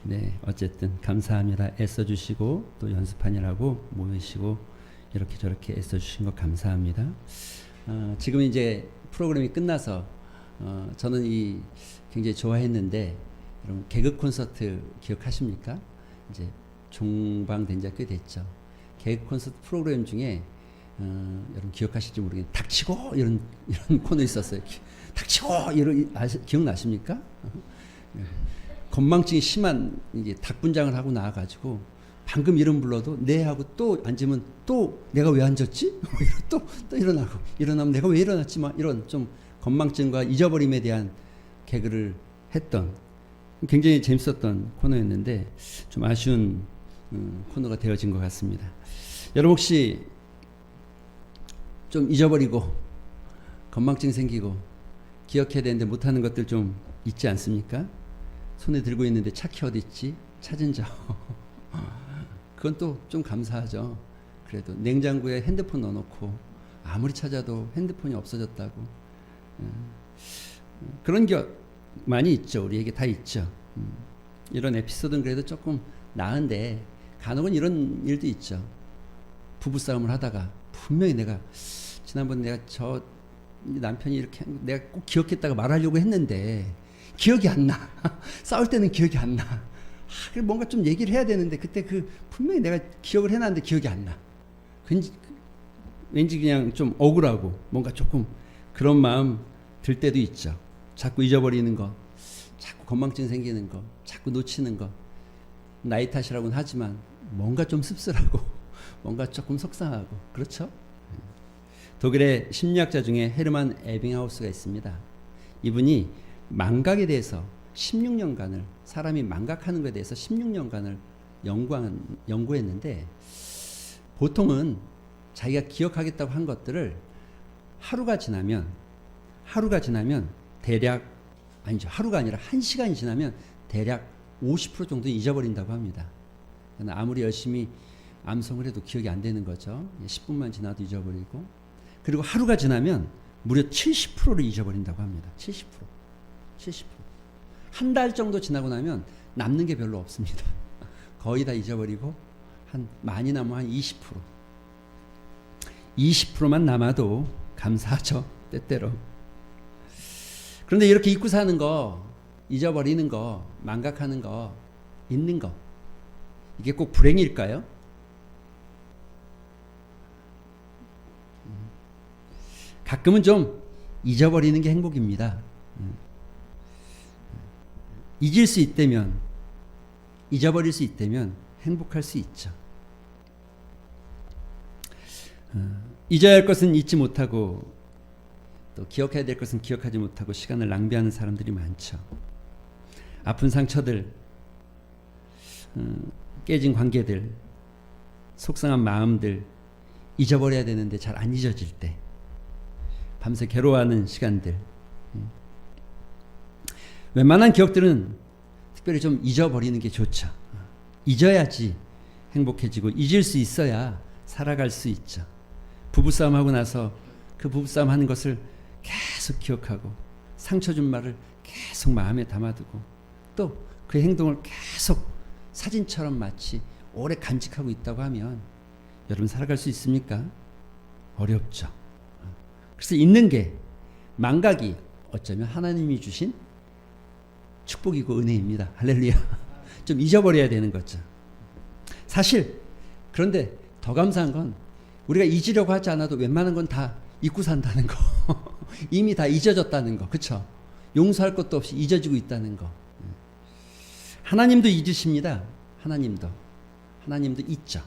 네, 어쨌든 감사합니다. 애써주시고 또 연습하느라고 모이시고 이렇게 저렇게 애써주신 거 감사합니다. 지금 이제 프로그램이 끝나서 저는 이 굉장히 좋아했는데 여러분 개그 콘서트 기억하십니까? 이제 종방된 지가 꽤 됐죠. 개그 콘서트 프로그램 중에 여러분 기억하실지 모르겠는데 닥치고 이런 코너 있었어요. 닥치고 이런 기억나십니까? 건망증이 심한 이게 닭분장을 하고 나와가지고 방금 이름 불러도 네 하고 또 앉으면 또 내가 왜 앉았지? 또 일어나고 일어나면 내가 왜 일어났지? 막 이런 좀 건망증과 잊어버림에 대한 개그를 했던 굉장히 재밌었던 코너였는데 좀 아쉬운 코너가 되어진 것 같습니다. 여러분 혹시 좀 잊어버리고 건망증 생기고 기억해야 되는데 못하는 것들 좀 있지 않습니까? 손에 들고 있는데 차키 어디 있지? 찾은 저. 그건 또 좀 감사하죠. 그래도 냉장고에 핸드폰 넣어놓고 아무리 찾아도 핸드폰이 없어졌다고. 그런 게 많이 있죠. 우리에게 다 있죠. 이런 에피소드는 그래도 조금 나은데 간혹은 이런 일도 있죠. 부부싸움을 하다가 분명히 내가 지난번 내가 저 남편이 이렇게 내가 꼭 기억했다가 말하려고 했는데 기억이 안 나. 싸울 때는 기억이 안 나. 뭔가 좀 얘기를 해야 되는데 그때 분명히 내가 기억을 해놨는데 기억이 안 나. 왠지 그냥 좀 억울하고 뭔가 조금 그런 마음 들 때도 있죠. 자꾸 잊어버리는 거, 자꾸 건망증 생기는 거, 자꾸 놓치는 거. 나이 탓이라고는 하지만 뭔가 좀 씁쓸하고 뭔가 조금 속상하고 그렇죠? 독일의 심리학자 중에 헤르만 에빙하우스가 있습니다. 이분이 망각에 대해서 16년간을 사람이 망각하는 것에 대해서 16년간을 연구했는데 보통은 자기가 기억하겠다고 한 것들을 하루가 지나면 대략 아니죠. 하루가 아니라 1시간이 지나면 대략 50% 정도 잊어버린다고 합니다. 아무리 열심히 암송을 해도 기억이 안 되는 거죠. 10분만 지나도 잊어버리고 그리고 하루가 지나면 무려 70%를 잊어버린다고 합니다. 70%. 한 달 정도 지나고 나면 남는 게 별로 없습니다. 거의 다 잊어버리고 많이 남으면 한 20%. 20%만 남아도 감사하죠. 때때로. 그런데 이렇게 잊고 사는 거, 잊어버리는 거, 망각하는 거, 잊는 거 이게 꼭 불행일까요? 가끔은 좀 잊어버리는 게 행복입니다. 잊을 수 있다면, 잊어버릴 수 있다면 행복할 수 있죠. 잊어야 할 것은 잊지 못하고 또 기억해야 될 것은 기억하지 못하고 시간을 낭비하는 사람들이 많죠. 아픈 상처들, 깨진 관계들, 속상한 마음들 잊어버려야 되는데 잘 안 잊어질 때 밤새 괴로워하는 시간들 웬만한 기억들은 특별히 좀 잊어버리는 게 좋죠. 잊어야지 행복해지고 잊을 수 있어야 살아갈 수 있죠. 부부싸움하고 나서 그 부부싸움 하는 것을 계속 기억하고 상처 준 말을 계속 마음에 담아두고 또 그 행동을 계속 사진처럼 마치 오래 간직하고 있다고 하면 여러분 살아갈 수 있습니까? 어렵죠. 그래서 잊는 게 망각이 어쩌면 하나님이 주신 축복이고 은혜입니다. 할렐루야. 좀 잊어버려야 되는 거죠. 사실 그런데 더 감사한 건 우리가 잊으려고 하지 않아도 웬만한 건 다 잊고 산다는 거. 이미 다 잊어졌다는 거. 그렇죠? 용서할 것도 없이 잊어지고 있다는 거. 하나님도 잊으십니다. 하나님도 잊죠.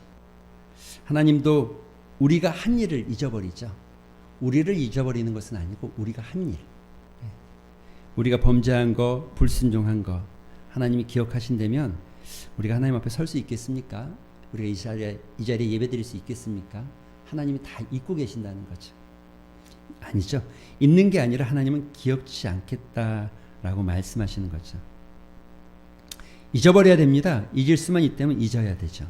하나님도 우리가 한 일을 잊어버리죠. 우리를 잊어버리는 것은 아니고 우리가 한 일. 우리가 범죄한 거, 불순종한 거 하나님이 기억하신다면 우리가 하나님 앞에 설 수 있겠습니까? 우리가 이 자리에 예배드릴 수 있겠습니까? 하나님이 다 잊고 계신다는 거죠. 아니죠. 잊는 게 아니라 하나님은 기억지 않겠다라고 말씀하시는 거죠. 잊어버려야 됩니다. 잊을 수만 있다면 잊어야 되죠.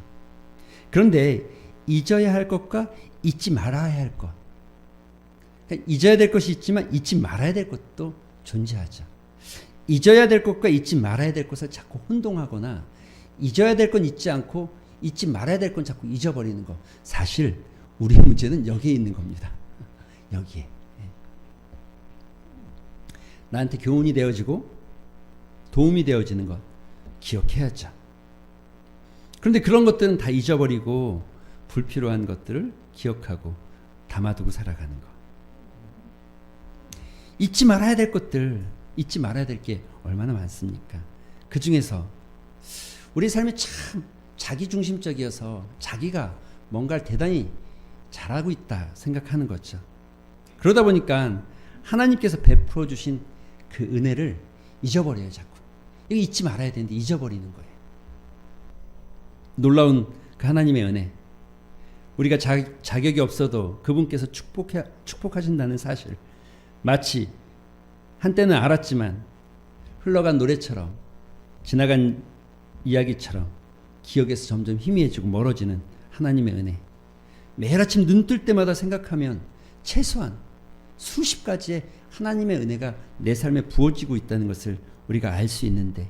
그런데 잊어야 할 것과 잊지 말아야 할 것. 그러니까 잊어야 될 것이 있지만 잊지 말아야 될 것도 존재하죠. 잊어야 될 것과 잊지 말아야 될 것을 자꾸 혼동하거나 잊어야 될 건 잊지 않고 잊지 말아야 될 건 자꾸 잊어버리는 거. 사실 우리의 문제는 여기에 있는 겁니다. 여기에. 나한테 교훈이 되어지고 도움이 되어지는 것 기억해야죠. 그런데 그런 것들은 다 잊어버리고 불필요한 것들을 기억하고 담아두고 살아가는 것. 잊지 말아야 될 것들, 잊지 말아야 될 게 얼마나 많습니까? 그 중에서 우리 삶이 참 자기중심적이어서 자기가 뭔가를 대단히 잘하고 있다 생각하는 거죠. 그러다 보니까 하나님께서 베풀어 주신 그 은혜를 잊어버려요, 자꾸. 이거 잊지 말아야 되는데 잊어버리는 거예요. 놀라운 그 하나님의 은혜. 우리가 자격이 없어도 그분께서 축복하신다는 사실. 마치 한때는 알았지만 흘러간 노래처럼 지나간 이야기처럼 기억에서 점점 희미해지고 멀어지는 하나님의 은혜. 매일 아침 눈 뜰 때마다 생각하면 최소한 수십 가지의 하나님의 은혜가 내 삶에 부어지고 있다는 것을 우리가 알 수 있는데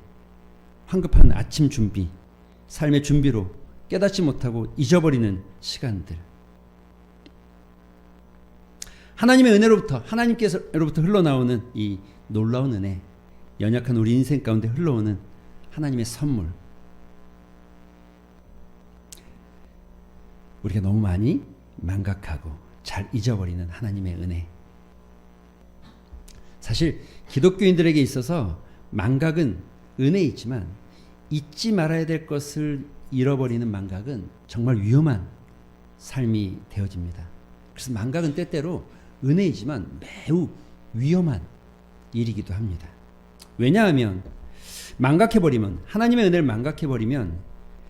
황급한 아침 준비, 삶의 준비로 깨닫지 못하고 잊어버리는 시간들. 하나님의 은혜로부터, 하나님께서로부터 흘러나오는 이 놀라운 은혜, 연약한 우리 인생 가운데 흘러오는 하나님의 선물. 우리가 너무 많이 망각하고 잘 잊어버리는 하나님의 은혜. 사실 기독교인들에게 있어서 망각은 은혜이지만 잊지 말아야 될 것을 잃어버리는 망각은 정말 위험한 삶이 되어집니다. 그래서 망각은 때때로 은혜이지만 매우 위험한 일이기도 합니다. 왜냐하면 망각해버리면, 하나님의 은혜를 망각해버리면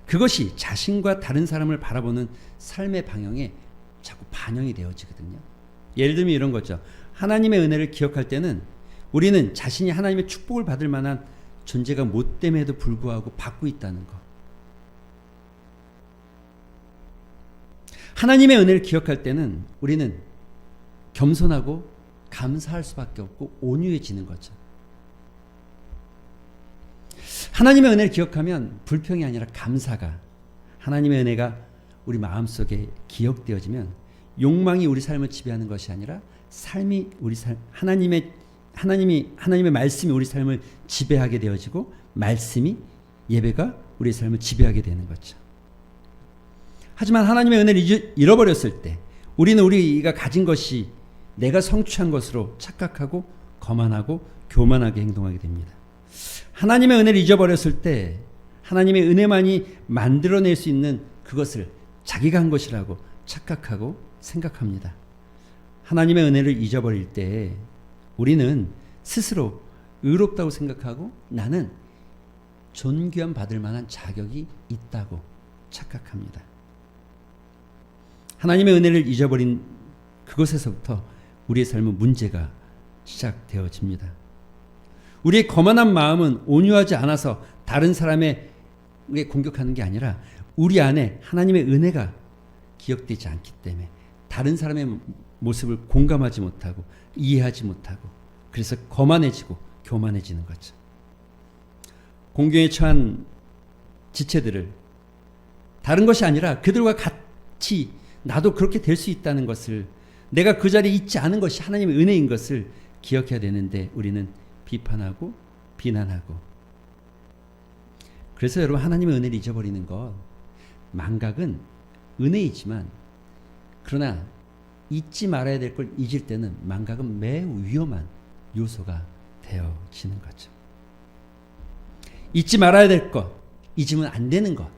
그것이 자신과 다른 사람을 바라보는 삶의 방향에 자꾸 반영이 되어지거든요. 예를 들면 이런 거죠. 하나님의 은혜를 기억할 때는 우리는 자신이 하나님의 축복을 받을 만한 존재가 못됨에도 불구하고 받고 있다는 것. 하나님의 은혜를 기억할 때는 우리는 겸손하고 감사할 수밖에 없고 온유해지는 거죠. 하나님의 은혜를 기억하면 불평이 아니라 감사가, 하나님의 은혜가 우리 마음속에 기억되어지면 욕망이 우리 삶을 지배하는 것이 아니라 삶이 우리 삶, 하나님의 말씀이 우리 삶을 지배하게 되어지고 말씀이, 예배가 우리 삶을 지배하게 되는 거죠. 하지만 하나님의 은혜를 잃어버렸을 때 우리는 우리가 가진 것이 내가 성취한 것으로 착각하고 거만하고 교만하게 행동하게 됩니다. 하나님의 은혜를 잊어버렸을 때 하나님의 은혜만이 만들어낼 수 있는 그것을 자기가 한 것이라고 착각하고 생각합니다. 하나님의 은혜를 잊어버릴 때 우리는 스스로 의롭다고 생각하고 나는 존귀함 받을 만한 자격이 있다고 착각합니다. 하나님의 은혜를 잊어버린 그것에서부터 우리의 삶은 문제가 시작되어집니다. 우리의 거만한 마음은 온유하지 않아서 다른 사람에게 공격하는 게 아니라 우리 안에 하나님의 은혜가 기억되지 않기 때문에 다른 사람의 모습을 공감하지 못하고 이해하지 못하고 그래서 거만해지고 교만해지는 거죠. 공경에 처한 지체들을 다른 것이 아니라 그들과 같이 나도 그렇게 될 수 있다는 것을, 내가 그 자리에 있지 않은 것이 하나님의 은혜인 것을 기억해야 되는데 우리는 비판하고 비난하고. 그래서 여러분, 하나님의 은혜를 잊어버리는 것, 망각은 은혜이지만 그러나 잊지 말아야 될 걸 잊을 때는 망각은 매우 위험한 요소가 되어지는 거죠. 잊지 말아야 될 것, 잊으면 안 되는 것.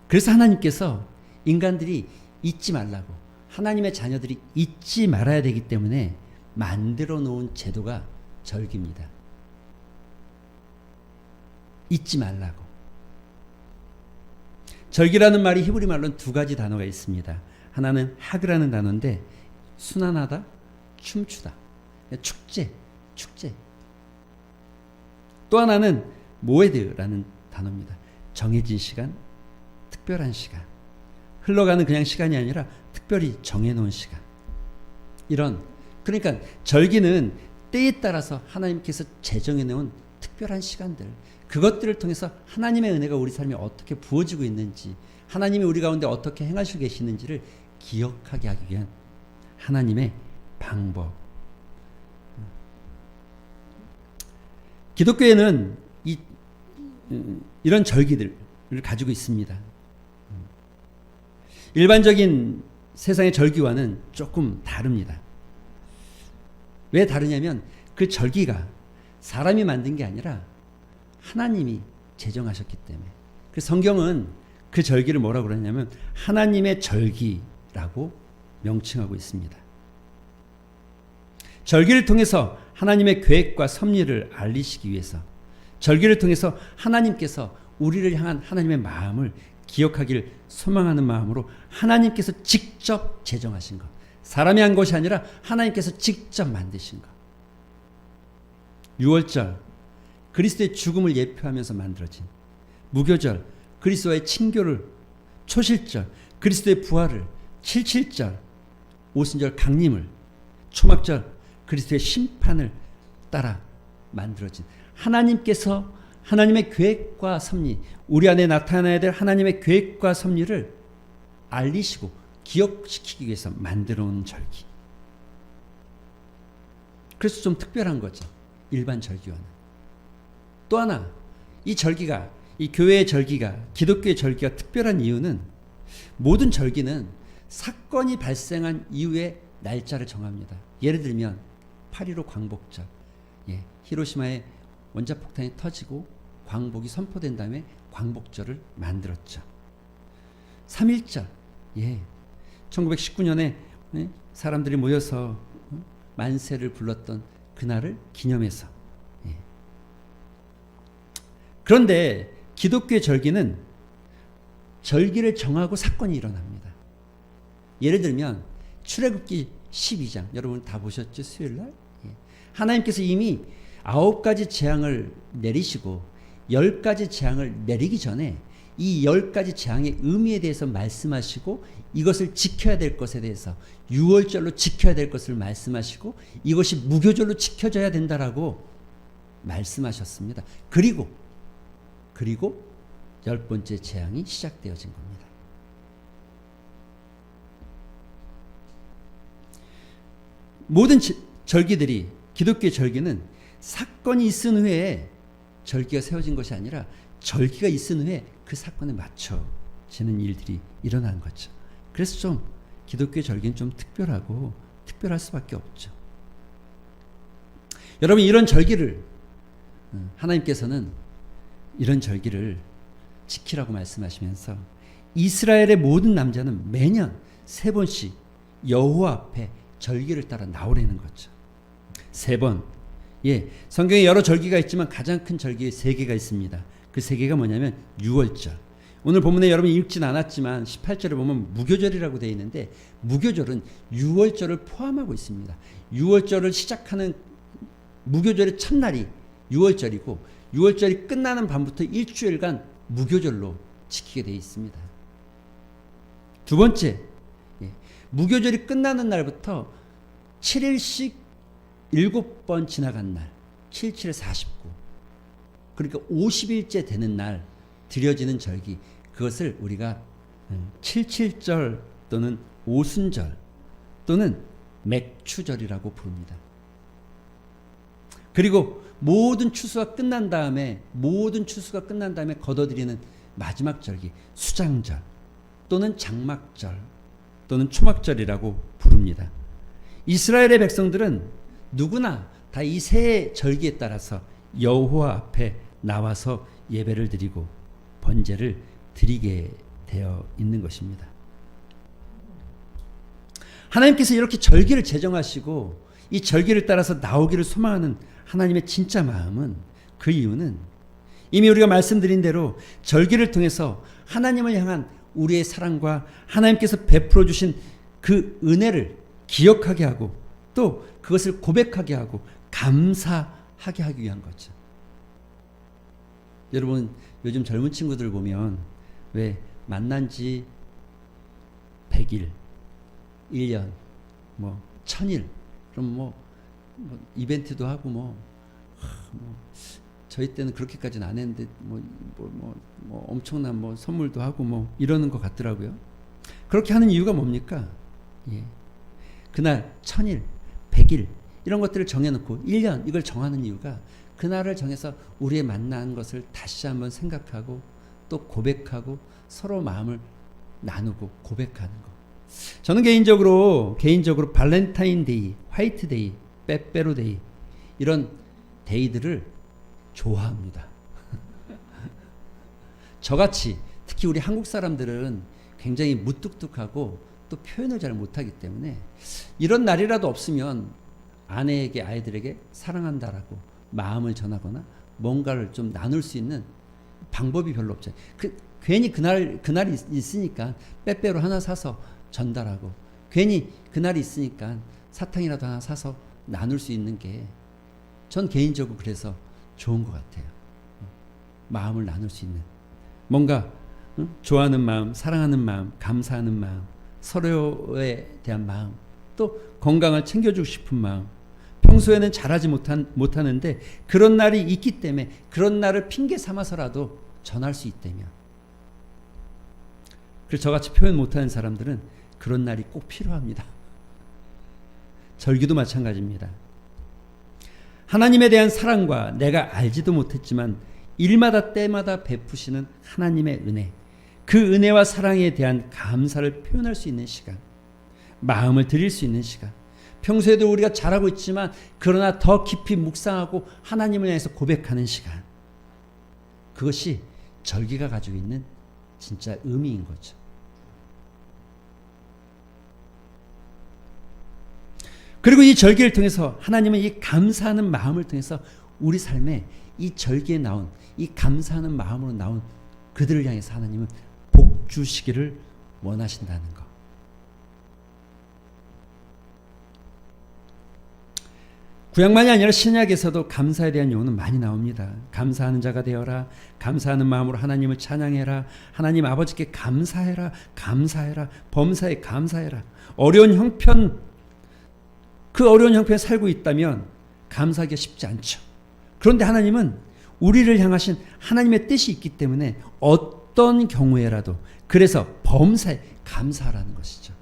그래서 하나님께서 인간들이 잊지 말라고, 하나님의 자녀들이 잊지 말아야 되기 때문에 만들어 놓은 제도가 절기입니다. 잊지 말라고. 절기라는 말이 히브리 말로는 두 가지 단어가 있습니다. 하나는 하그라는 단어인데 순환하다, 춤추다, 축제. 또 하나는 모에드라는 단어입니다. 정해진 시간, 특별한 시간. 흘러가는 그냥 시간이 아니라 특별히 정해놓은 시간. 그러니까 절기는 때에 따라서 하나님께서 제정해놓은 특별한 시간들, 그것들을 통해서 하나님의 은혜가 우리 삶에 어떻게 부어지고 있는지, 하나님이 우리 가운데 어떻게 행하시고 계시는지를 기억하게 하기 위한 하나님의 방법. 기독교에는 이런 절기들을 가지고 있습니다. 일반적인 세상의 절기와는 조금 다릅니다. 왜 다르냐면 그 절기가 사람이 만든 게 아니라 하나님이 제정하셨기 때문에. 그 성경은 그 절기를 뭐라고 그러냐면 하나님의 절기라고 명칭하고 있습니다. 절기를 통해서 하나님의 계획과 섭리를 알리시기 위해서, 절기를 통해서 하나님께서 우리를 향한 하나님의 마음을 기억하기를 소망하는 마음으로 하나님께서 직접 제정하신 것, 사람이 한 것이 아니라 하나님께서 직접 만드신 것. 유월절, 그리스도의 죽음을 예표하면서 만들어진, 무교절, 그리스도와의 친교를, 초실절, 그리스도의 부활을, 칠칠절, 오순절 강림을, 초막절, 그리스도의 심판을 따라 만들어진, 하나님께서 하나님의 계획과 섭리, 우리 안에 나타나야 될 하나님의 계획과 섭리를 알리시고 기억시키기 위해서 만들어 온 절기. 그래서 좀 특별한 거죠, 일반 절기와는. 또 하나, 이 절기가, 이 교회의 절기가, 기독교의 절기가 특별한 이유는, 모든 절기는 사건이 발생한 이후에 날짜를 정합니다. 예를 들면 8.15 광복절, 히로시마에 원자폭탄이 터지고 광복이 선포된 다음에 광복절을 만들었죠. 3.1절, 1919년에 사람들이 모여서 만세를 불렀던 그날을 기념해서. 그런데 기독교의 절기는 절기를 정하고 사건이 일어납니다. 예를 들면 출애굽기 12장, 여러분 다 보셨죠? 수요일날? 하나님께서 이미 9가지 재앙을 내리시고 10가지 재앙을 내리기 전에 이 10가지 재앙의 의미에 대해서 말씀하시고, 이것을 지켜야 될 것에 대해서 유월절로 지켜야 될 것을 말씀하시고, 이것이 무교절로 지켜져야 된다라고 말씀하셨습니다. 그리고 10번째 재앙이 시작되어진 겁니다. 모든 절기들이, 기독교의 절기는 사건이 있은 후에 절기가 세워진 것이 아니라 절기가 있은 후에 그 사건에 맞춰지는 일들이 일어난 거죠. 그래서 좀 기독교의 절기는 좀 특별하고 특별할 수밖에 없죠. 여러분, 이런 절기를, 하나님께서는 이런 절기를 지키라고 말씀하시면서 이스라엘의 모든 남자는 매년 3번씩 여호와 앞에 절기를 따라 나오라는 거죠. 3번. 성경에 여러 절기가 있지만 가장 큰 절기 3개가 있습니다. 그 3개가 뭐냐면 유월절. 오늘 본문에 여러분이 읽진 않았지만 18절에 보면 무교절이라고 되어 있는데, 무교절은 유월절을 포함하고 있습니다. 유월절을 시작하는 무교절의 첫날이 유월절이고, 유월절이 끝나는 밤부터 일주일간 무교절로 지키게 되어 있습니다. 두 번째, 무교절이 끝나는 날부터 7일씩 7번 지나간 날, 77에 49, 그러니까 50일째 되는 날 드려지는 절기, 그것을 우리가 77절 또는 오순절 또는 맥추절이라고 부릅니다. 그리고 모든 추수가 끝난 다음에 거둬들이는 마지막 절기, 수장절 또는 장막절 또는 초막절이라고 부릅니다. 이스라엘의 백성들은 누구나 다 이 세 절기에 따라서 여호와 앞에 나와서 예배를 드리고 번제를 드리게 되어 있는 것입니다. 하나님께서 이렇게 절기를 제정하시고 이 절기를 따라서 나오기를 소망하는 하나님의 진짜 마음은, 그 이유는 이미 우리가 말씀드린 대로 절기를 통해서 하나님을 향한 우리의 사랑과 하나님께서 베풀어 주신 그 은혜를 기억하게 하고, 또 그것을 고백하게 하고 감사하게 하기 위한 거죠. 여러분, 요즘 젊은 친구들 보면 왜 만난 지 100일, 1년, 1000일, 그럼 이벤트도 하고 저희 때는 그렇게까지는 안 했는데 뭐 엄청난 뭐 선물도 하고 뭐 이러는 것 같더라고요. 그렇게 하는 이유가 뭡니까? 예. 그날 1000일, 100일 이런 것들을 정해놓고 1년 이걸 정하는 이유가 그날을 정해서 우리의 만난 것을 다시 한번 생각하고 또 고백하고 서로 마음을 나누고 고백하는 거. 저는 개인적으로 발렌타인데이, 화이트데이, 빼빼로데이 이런 데이들을 좋아합니다. 저같이 특히 우리 한국 사람들은 굉장히 무뚝뚝하고 또 표현을 잘 못하기 때문에 이런 날이라도 없으면 아내에게 아이들에게 사랑한다라고 마음을 전하거나 뭔가를 좀 나눌 수 있는 방법이 별로 없잖아요. 괜히 그날이 있으니까 빼빼로 하나 사서 전달하고 괜히 그날이 있으니까 사탕이라도 하나 사서 나눌 수 있는 게 전 개인적으로 그래서 좋은 것 같아요. 마음을 나눌 수 있는 뭔가 좋아하는 마음, 사랑하는 마음, 감사하는 마음, 서로에 대한 마음, 또 건강을 챙겨주고 싶은 마음. 평소에는 잘하지 못하는데 그런 날이 있기 때문에 그런 날을 핑계 삼아서라도 전할 수 있다면, 그래서 저같이 표현 못하는 사람들은 그런 날이 꼭 필요합니다. 절기도 마찬가지입니다. 하나님에 대한 사랑과 내가 알지도 못했지만 일마다 때마다 베푸시는 하나님의 은혜, 그 은혜와 사랑에 대한 감사를 표현할 수 있는 시간, 마음을 드릴 수 있는 시간, 평소에도 우리가 잘하고 있지만 그러나 더 깊이 묵상하고 하나님을 향해서 고백하는 시간, 그것이 절기가 가지고 있는 진짜 의미인 거죠. 그리고 이 절기를 통해서 하나님은 이 감사하는 마음을 통해서 우리 삶에 이 절기에 나온 이 감사하는 마음으로 나온 그들을 향해서 하나님은 복 주시기를 원하신다는 것. 구약만이 아니라 신약에서도 감사에 대한 용어는 많이 나옵니다. 감사하는 자가 되어라, 감사하는 마음으로 하나님을 찬양해라, 하나님 아버지께 감사해라, 감사해라, 범사에 감사해라. 어려운 형편에 살고 있다면 감사하기가 쉽지 않죠. 그런데 하나님은 우리를 향하신 하나님의 뜻이 있기 때문에 어떤 경우에라도 그래서 범사에 감사하라는 것이죠.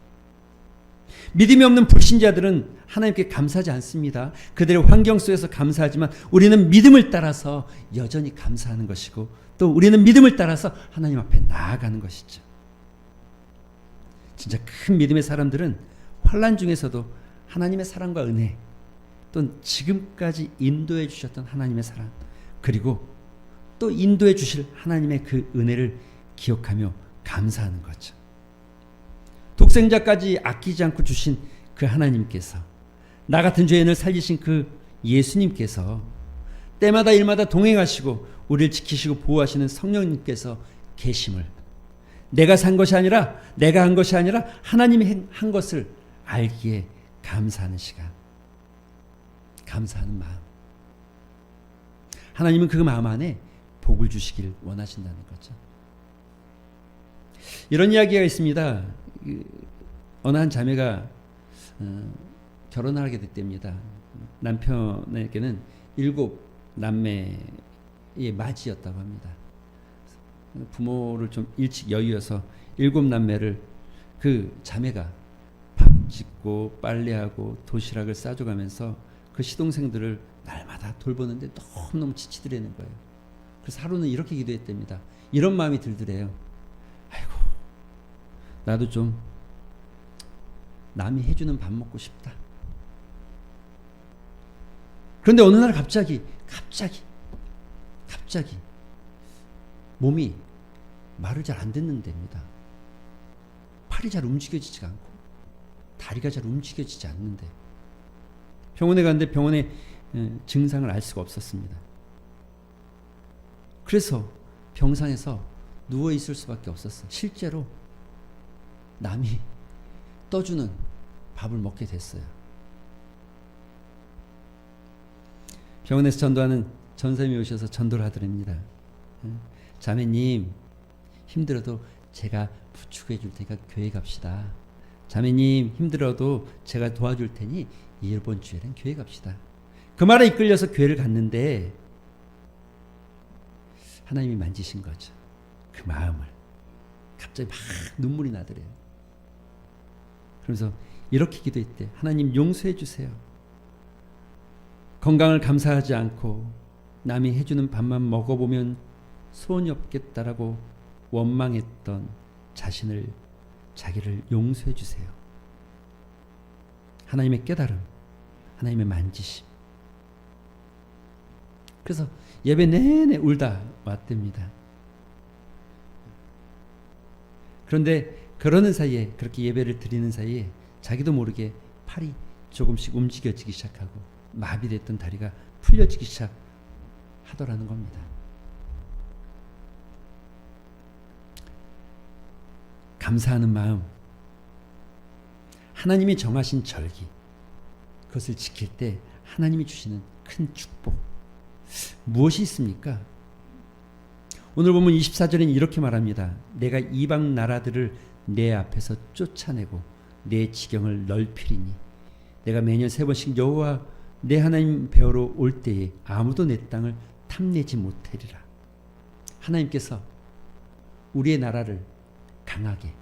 믿음이 없는 불신자들은 하나님께 감사하지 않습니다. 그들의 환경 속에서 감사하지만 우리는 믿음을 따라서 여전히 감사하는 것이고 또 우리는 믿음을 따라서 하나님 앞에 나아가는 것이죠. 진짜 큰 믿음의 사람들은 환난 중에서도 하나님의 사랑과 은혜, 또 지금까지 인도해 주셨던 하나님의 사랑, 그리고 또 인도해 주실 하나님의 그 은혜를 기억하며 감사하는 거죠. 독생자까지 아끼지 않고 주신 그 하나님께서, 나 같은 죄인을 살리신 그 예수님께서, 때마다 일마다 동행하시고 우리를 지키시고 보호하시는 성령님께서 계심을, 내가 산 것이 아니라 내가 한 것이 아니라 하나님이 한 것을 알기에 감사하는 시간, 감사하는 마음. 하나님은 그 마음 안에 복을 주시길 원하신다는 거죠. 이런 이야기가 있습니다. 어느 한 자매가 결혼을 하게 됐답니다. 남편에게는 7 남매의 맞이였다고 합니다. 부모를 좀 일찍 여의어서 7 남매를 그 자매가 밥 짓고 빨래하고 도시락을 싸줘가면서 그 시동생들을 날마다 돌보는데 너무너무 지치더라는 거예요. 그래서 하루는 이렇게 기도했답니다. 이런 마음이 들더래요. 아이고, 나도 좀 남이 해주는 밥 먹고 싶다. 그런데 어느 날 갑자기 몸이 말을 잘 안 듣는답니다. 팔이 잘 움직여지지가 않고 다리가 잘 움직여지지 않는데 병원에 갔는데 병원의 증상을 알 수가 없었습니다. 그래서 병상에서 누워 있을 수밖에 없었어요. 실제로 남이 떠주는 밥을 먹게 됐어요. 병원에서 전도하는 전사님이 오셔서 전도를 하더랍니다. 자매님, 힘들어도 제가 부축해 줄 테니까 교회 갑시다. 자매님, 힘들어도 제가 도와줄 테니 이번 주에는 교회 갑시다. 그 말에 이끌려서 교회를 갔는데 하나님이 만지신 거죠. 그 마음을. 갑자기 막 눈물이 나더래요. 그러면서 이렇게 기도했대. 하나님 용서해 주세요. 건강을 감사하지 않고 남이 해주는 밥만 먹어보면 소원이 없겠다라고 원망했던 자기를 용서해 주세요. 하나님의 깨달음, 하나님의 만지심. 그래서 예배 내내 울다 왔답니다. 그런데 그러는 사이에, 그렇게 예배를 드리는 사이에 자기도 모르게 팔이 조금씩 움직여지기 시작하고 마비됐던 다리가 풀려지기 시작하더라는 겁니다. 감사하는 마음, 하나님이 정하신 절기, 그것을 지킬 때 하나님이 주시는 큰 축복, 무엇이 있습니까? 오늘 보면 24절에는 이렇게 말합니다. 내가 이방 나라들을 내 앞에서 쫓아내고 내 지경을 넓히리니 내가 매년 3번씩 여호와 내 하나님 배우러 올 때에 아무도 내 땅을 탐내지 못하리라. 하나님께서 우리의 나라를 강하게,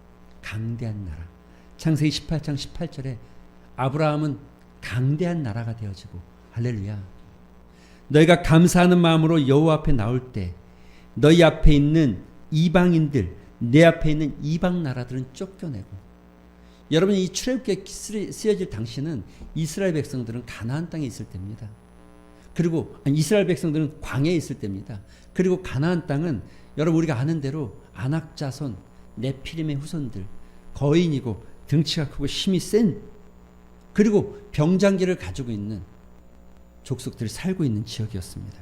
강대한 나라, 창세기 18장 18절에 아브라함은 강대한 나라가 되어지고, 할렐루야, 너희가 감사하는 마음으로 여호와 앞에 나올 때 너희 앞에 있는 이방인들, 내 앞에 있는 이방 나라들은 쫓겨내고, 여러분 이 출애굽기에 쓰여질 당시는 이스라엘 백성들은 가나안 땅에 있을 때입니다. 그리고 이스라엘 백성들은 광야에 있을 때입니다. 그리고 가나안 땅은 여러분 우리가 아는 대로 아낙 자손, 네피림의 후손들, 거인이고 등치가 크고 힘이 센, 그리고 병장기를 가지고 있는 족속들이 살고 있는 지역이었습니다.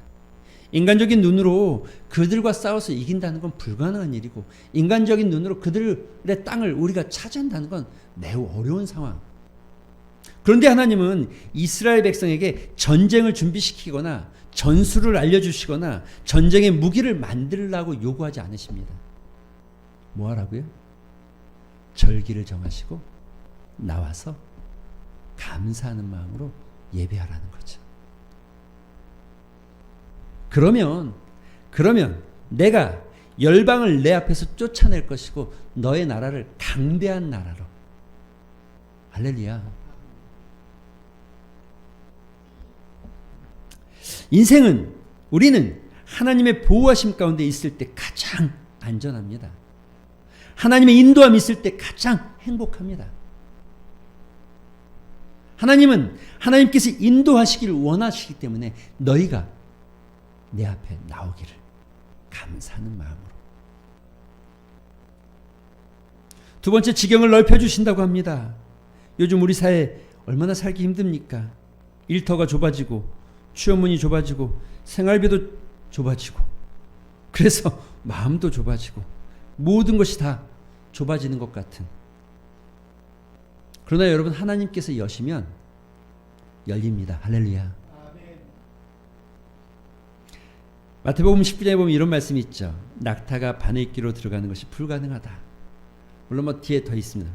인간적인 눈으로 그들과 싸워서 이긴다는 건 불가능한 일이고, 인간적인 눈으로 그들의 땅을 우리가 차지한다는 건 매우 어려운 상황. 그런데 하나님은 이스라엘 백성에게 전쟁을 준비시키거나 전술을 알려주시거나 전쟁의 무기를 만들라고 요구하지 않으십니다. 뭐 하라고요? 절기를 정하시고 나와서 감사하는 마음으로 예배하라는 거죠. 그러면 내가 열방을 내 앞에서 쫓아낼 것이고 너의 나라를 강대한 나라로. 할렐루야. 인생은, 우리는 하나님의 보호하심 가운데 있을 때 가장 안전합니다. 하나님의 인도함이 있을 때 가장 행복합니다. 하나님께서 인도하시기를 원하시기 때문에 너희가 내 앞에 나오기를 감사하는 마음으로. 두 번째, 지경을 넓혀주신다고 합니다. 요즘 우리 사회 얼마나 살기 힘듭니까? 일터가 좁아지고 취업문이 좁아지고 생활비도 좁아지고, 그래서 마음도 좁아지고 모든 것이 다 좁아지는 것 같은. 그러나 여러분, 하나님께서 여시면 열립니다. 할렐루야. 마태복음 19장에 보면 이런 말씀이 있죠. 낙타가 바늘기로 들어가는 것이 불가능하다. 물론 뭐 뒤에 더 있습니다.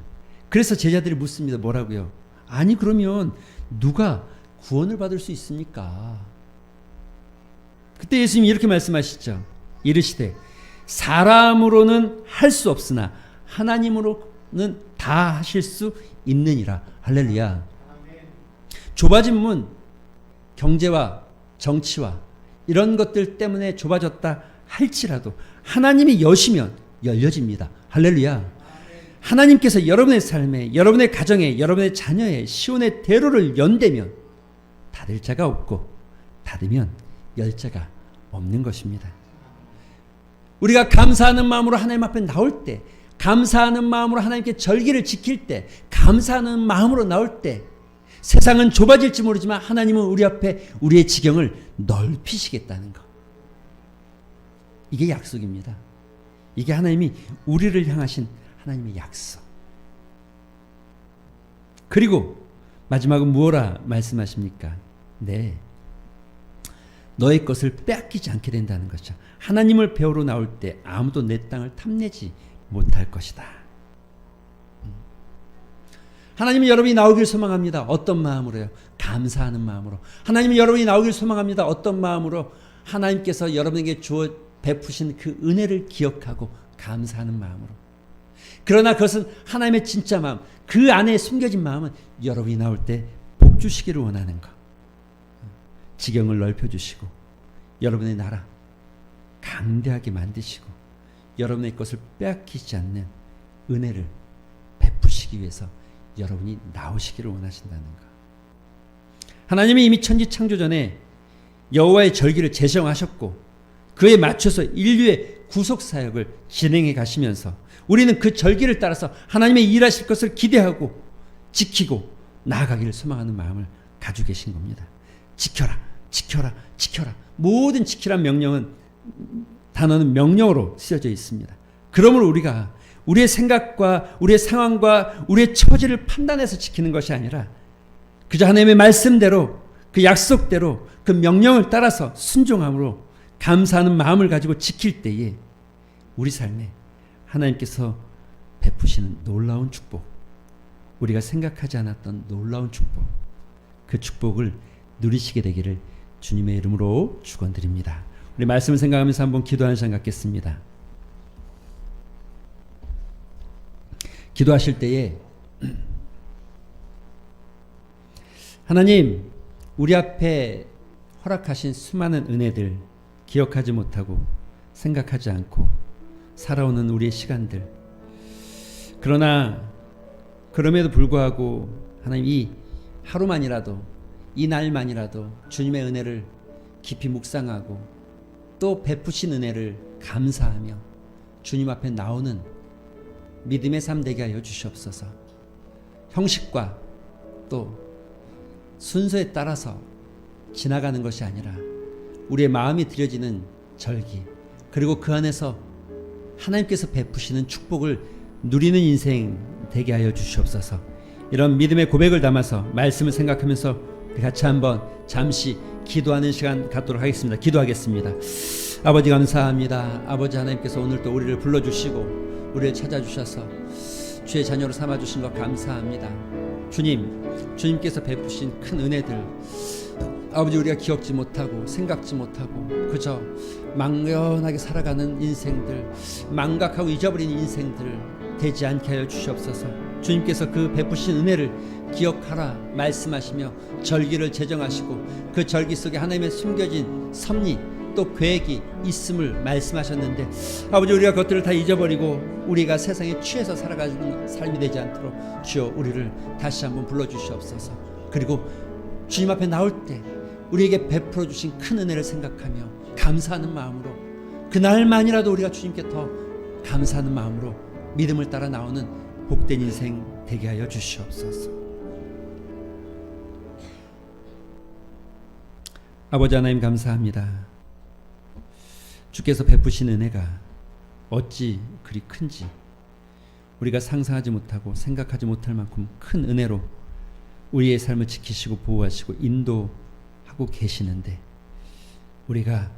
그래서 제자들이 묻습니다. 뭐라고요? 아니 그러면 누가 구원을 받을 수 있습니까? 그때 예수님이 이렇게 말씀하시죠. 이르시되 사람으로는 할 수 없으나 하나님으로는 다 하실 수 있느니라. 할렐루야. 좁아진 문, 경제와 정치와 이런 것들 때문에 좁아졌다 할지라도 하나님이 여시면 열려집니다. 할렐루야. 하나님께서 여러분의 삶에, 여러분의 가정에, 여러분의 자녀의 시온의 대로를 연대면 닫을 자가 없고 닫으면 열 자가 없는 것입니다. 우리가 감사하는 마음으로 하나님 앞에 나올 때, 감사하는 마음으로 하나님께 절기를 지킬 때, 감사하는 마음으로 나올 때, 세상은 좁아질지 모르지만 하나님은 우리 앞에 우리의 지경을 넓히시겠다는 것. 이게 약속입니다. 이게 하나님이 우리를 향하신 하나님의 약속. 그리고 마지막은 무엇라 말씀하십니까? 네, 너의 것을 빼앗기지 않게 된다는 것이죠. 하나님을 배우러 나올 때 아무도 내 땅을 탐내지 못할 것이다. 하나님은 여러분이 나오길 소망합니다. 어떤 마음으로요? 감사하는 마음으로. 하나님은 여러분이 나오길 소망합니다. 어떤 마음으로? 하나님께서 여러분에게 베푸신 그 은혜를 기억하고 감사하는 마음으로. 그러나 그것은 하나님의 진짜 마음, 그 안에 숨겨진 마음은 여러분이 나올 때 복 주시기를 원하는 것. 지경을 넓혀주시고 여러분의 나라 강대하게 만드시고 여러분의 것을 빼앗기지 않는 은혜를 베푸시기 위해서 여러분이 나오시기를 원하신다는 것. 하나님이 이미 천지 창조 전에 여호와의 절기를 제정하셨고 그에 맞춰서 인류의 구속사역을 진행해 가시면서 우리는 그 절기를 따라서 하나님의 일하실 것을 기대하고 지키고 나아가기를 소망하는 마음을 가지고 계신 겁니다. 지켜라, 지켜라, 지켜라. 모든 지키란 명령은 단어는 명령어로 쓰여져 있습니다. 그러므로 우리가 우리의 생각과 우리의 상황과 우리의 처지를 판단해서 지키는 것이 아니라 그저 하나님의 말씀대로 그 약속대로 그 명령을 따라서 순종함으로 감사하는 마음을 가지고 지킬 때에 우리 삶에 하나님께서 베푸시는 놀라운 축복, 우리가 생각하지 않았던 놀라운 축복, 그 축복을 누리시게 되기를 주님의 이름으로 축원드립니다. 우리 말씀을 생각하면서 한번 기도하는 시간 갖겠습니다. 기도하실 때에 하나님, 우리 앞에 허락하신 수많은 은혜들 기억하지 못하고 생각하지 않고 살아오는 우리의 시간들, 그러나 그럼에도 불구하고 하나님 이 하루만이라도 이 날만이라도 주님의 은혜를 깊이 묵상하고 또 베푸신 은혜를 감사하며 주님 앞에 나오는 믿음의 삶 되게 하여 주시옵소서. 형식과 또 순서에 따라서 지나가는 것이 아니라 우리의 마음이 드려지는 절기, 그리고 그 안에서 하나님께서 베푸시는 축복을 누리는 인생 되게 하여 주시옵소서. 이런 믿음의 고백을 담아서 말씀을 생각하면서 같이 한번 잠시 기도하는 시간 갖도록 하겠습니다. 기도하겠습니다. 아버지 감사합니다. 아버지 하나님께서 오늘 또 우리를 불러주시고 우리를 찾아주셔서 주의 자녀로 삼아주신 것 감사합니다. 주님께서 베푸신 큰 은혜들, 아버지 우리가 기억지 못하고 생각지 못하고 그저 막연하게 살아가는 인생들, 망각하고 잊어버린 인생들 되지 않게 하여 주시옵소서. 주님께서 그 베푸신 은혜를 기억하라 말씀하시며 절기를 제정하시고 그 절기 속에 하나님의 숨겨진 섭리 또 계획이 있음을 말씀하셨는데 아버지 우리가 그것들을 다 잊어버리고 우리가 세상에 취해서 살아가는 삶이 되지 않도록 주여 우리를 다시 한번 불러주시옵소서. 그리고 주님 앞에 나올 때 우리에게 베풀어 주신 큰 은혜를 생각하며 감사하는 마음으로 그날만이라도 우리가 주님께 더 감사하는 마음으로 믿음을 따라 나오는 복된 인생 되게 하여 주시옵소서. 아버지 하나님 감사합니다. 주께서 베푸신 은혜가 어찌 그리 큰지 우리가 상상하지 못하고 생각하지 못할 만큼 큰 은혜로 우리의 삶을 지키시고 보호하시고 인도하고 계시는데 우리가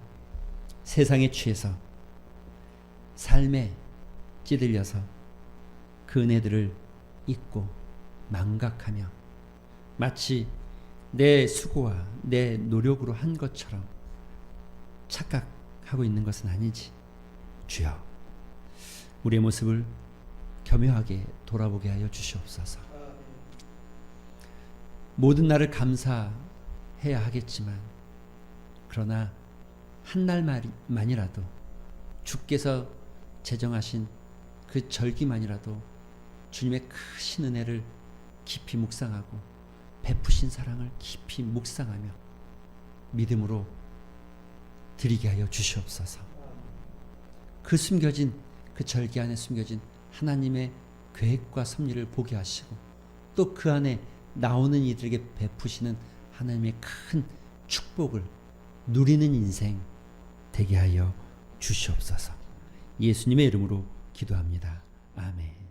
세상에 취해서 삶에 찌들려서 그 은혜들을 잊고 망각하며 마치 내 수고와 내 노력으로 한 것처럼 착각하고 있는 것은 아니지. 주여 우리의 모습을 겸허하게 돌아보게 하여 주시옵소서. 모든 날을 감사해야 하겠지만 그러나 한 날만이라도 주께서 제정하신 그 절기만이라도 주님의 크신 은혜를 깊이 묵상하고 베푸신 사랑을 깊이 묵상하며 믿음으로 드리게 하여 주시옵소서. 그 숨겨진 그 절기 안에 숨겨진 하나님의 계획과 섭리를 보게 하시고 또 그 안에 나오는 이들에게 베푸시는 하나님의 큰 축복을 누리는 인생 되게 하여 주시옵소서. 예수님의 이름으로 기도합니다. 아멘.